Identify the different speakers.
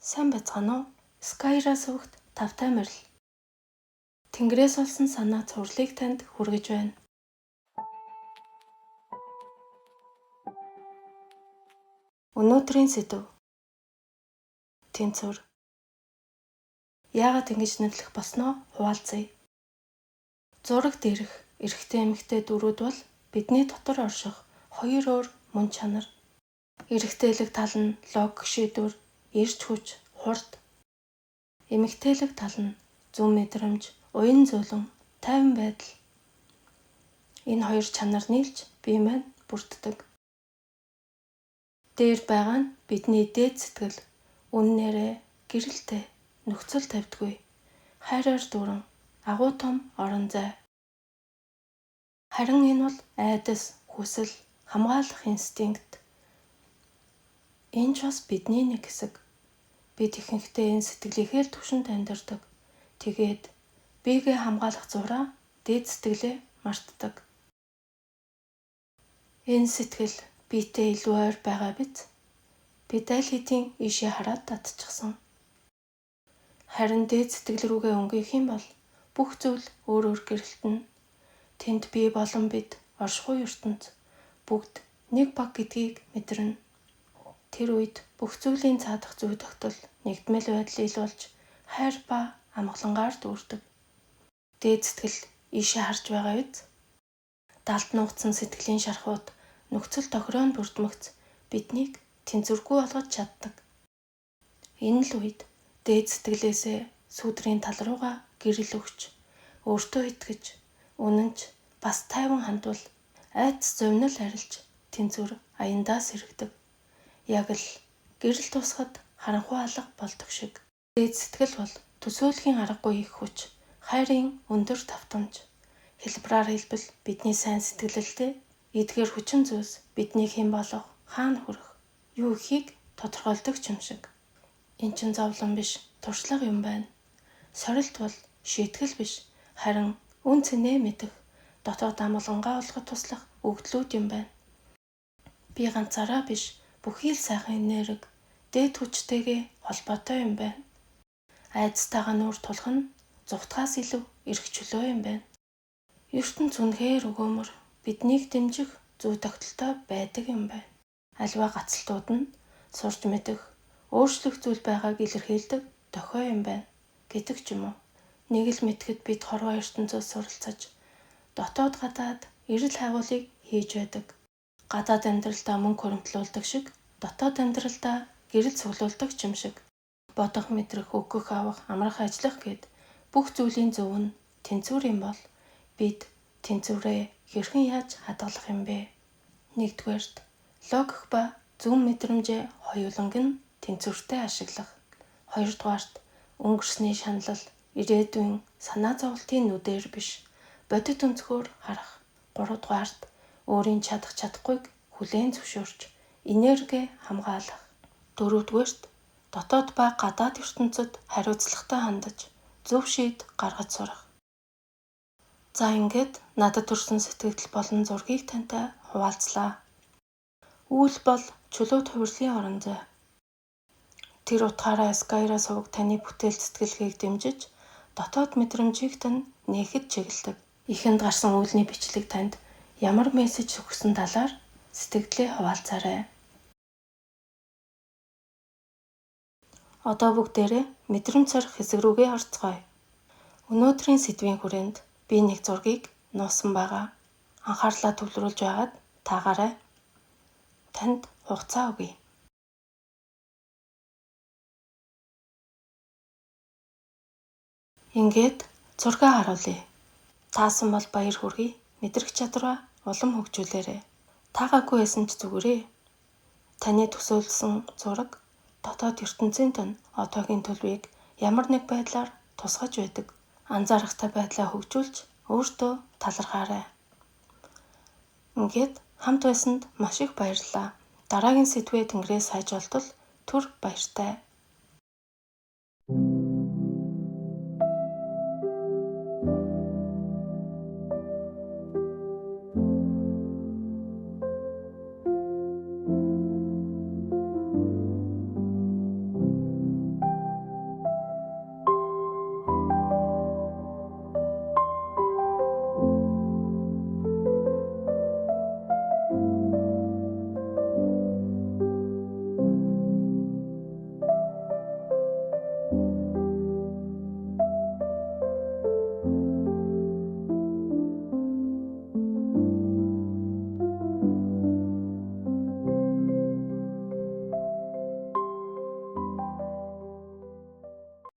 Speaker 1: Сайн байцгаана уу? Skyra-с өгт тавтай морил. Тэнгэрээс олсон санаа цувралыг танд хүргэж байна. Өнөөдрийн сэдэв. Тэнцвэр. Яагаад ингэж нэрлэх болсноо хуваалцъя. Зураг дээрх эрэгтэй эмэгтэй дөрүүд бол бидний дотор орших хоёр өөр мөн чанар. Эрэгтэйлэг тал нь логик шийдвэр, эрч хүч, хурд. Эмэгтэйлэг тал нь зөв мэдрэмж, уян зөөлөн, тайван байдал. Энэ хоёр чанар нийлж бие маань бүрддэг. Дээр байгаа нь бидний дээд сэтгэл, үннээрээ гэрэлтэй, нөхцөл тавьдгүй, хайраар дүүрэн, агуу том орон зай. Харин энэ бол айдас, хүсэл, хамгаалах инстинкт. Энэ ч бас бидний нэг хэсэг. Бид ихэнхдээ энэ сэтгэлийнхээ л түвшинд амьдардаг. Тэгээд биегээ хамгаалах зураа дээд сэтгэлээ мартдаг. Энэ сэтгэл биетэй илүү ойр байгаа биз? Бид аль хэдийн ийшээ хараад татчихсан. Харин дээд сэтгэл рүүгээ өнгөх юм бол бүх зүйл өөр гэрэлтэнэ. Тэнд бие болон бид оршихуй ертөнц бүгд нэг баг гэдгийг мэдэрнэ. Тэр үед бүх зүйлийн цаадах зүй тогтол нэгдмэл байдал ил болж хайр ба амгалангаар дүүрдэг. Дээд сэтгэл ийшээ харж байгаа биз? Далд нуугдсан сэтгэлийн шархууд нөхцөл тохироонд бүрдмэгц биднийг тэнцвэргүй болгож чаддаг. Энэ л үед дээд сэтгэлээсээ сүудрийн тал руугаа гэрэл өгч, өөртөө итгэж, үнэнч бас тайван хандвал айдас зовнил арилж тэнцвэр аяндаа сэрэгдэг. Яг л гэрэл тусахад харанхуй алга болдог шиг. Дээд сэтгэл бол төсөөлхийн аргагүй их хүч, хайрын өндөр давтамж. Хэлбэрээр хэлбэл бидний сайн сэтгэлэлтэй эдгээр хүчин зүйлс бидний хэн болох, хаана хүрэх, юу ихийг тодорхойлдог юм шиг. Эн чин зовлон биш, туршлага юм байна. Сорилт бол шийтгэл биш, харин үн цэнээ мэдэх, дотоод амгалангаа олоход туслах өгдлүүд юм байна. Би ганцаараа биш, бүхий л сайхан энерги, дээд хүчтэйгээ холбоотой юм байна. Айдастайгаа нүүр тулах нь зүгтгаас илүү эрх чөлөө юм байна. ертөнц үнэхээр өгөөмөр, биднийг дэмжих зүй тогтолтой байдаг юм байна. Аливаа гацалтууд нь сурч мэдэх, өөрчлөх зүйл байгааг илэрхийлдэг дохио юм байна гэдэг ч юм уу. Нэг л мэдхэд бид хорвоо ертөнцөөс суралцаж, дотоод гадаад эрэл хайгуулыг хийж байдаг. Гадаад амьдралдаа мөнгө хуримтлуулдаг шиг, дотоод амьдралдаа гэрэл цуглуулдаг юм шиг. Бодох, мэдрэх, өгөх, авах, амрах, ажиллах гэд бүх зүйлийн зөв нь тэнцвэр юм бол бид тэнцвэрээ хэрхэн яаж хадгалах юм бэ? Нэгдүгээрт логик ба зөв мэдрэмжээ хоёуланг нь тэнцвэртэй ашиглах. Хоёрдугаарт өнгөрсний шаналл, ирээдүйн санаа зовлтын нүдээр биш, бодит өнцгөр харах. Гуравдугаарт өөрийн чадах чадахгүйг хүлээн зөвшөөрч, энерги хамгаалах. Дөрөвдүгээрт дотоод ба гадаад ертөнцид хариуцлагатай хандаж, зөв шийд гаргаж сурах. За ингээд надад төрсэн сэтгэл болон зургийг тантай хуваалцлаа. Үүл бол чөлөөт хувирлын орон зай. Тэр утгаараа Skyra-с уг таны бүтээл сэтгэлгээг дэмжиж, дотоод мэдрэмжийг тань нээхэд чиглэдэг. Ихэнд гарсан үүлний бичлэг танд ямар мессеж өгсөн талаар сэтгэлдээ хуваалцаарай. Одоо бүгдээрээ мэдрэмж сорих хэсэг рүүгээ орцгоё. Өнөөдрийн сэдвийн хүрээнд би нэг зургийг нуусан байгаа. Анхаарлаа төвлөрүүлж байгаад таагаарай. Танд хугацаа өгье. Ингээд зургаа харуулъя. Таасан бол баяр хүргэе. Мэдрэх чадвараа улам хөгжүүлээрэй. Таагаагүй байсан ч зүгээрээ. Таны төсөөлсөн зураг дотоод ертөнцийн тань одоогийн төлөвийг ямар нэг байдлаар тусгаж байдаг. Анзаарахтай байдлаа хөгжүүлж өөртөө талархаарай. Ингээд хамт байсанд маш их баярлалаа. Дараагийн сэдвээ тэнгэрээс хайж олтол түр баяртай.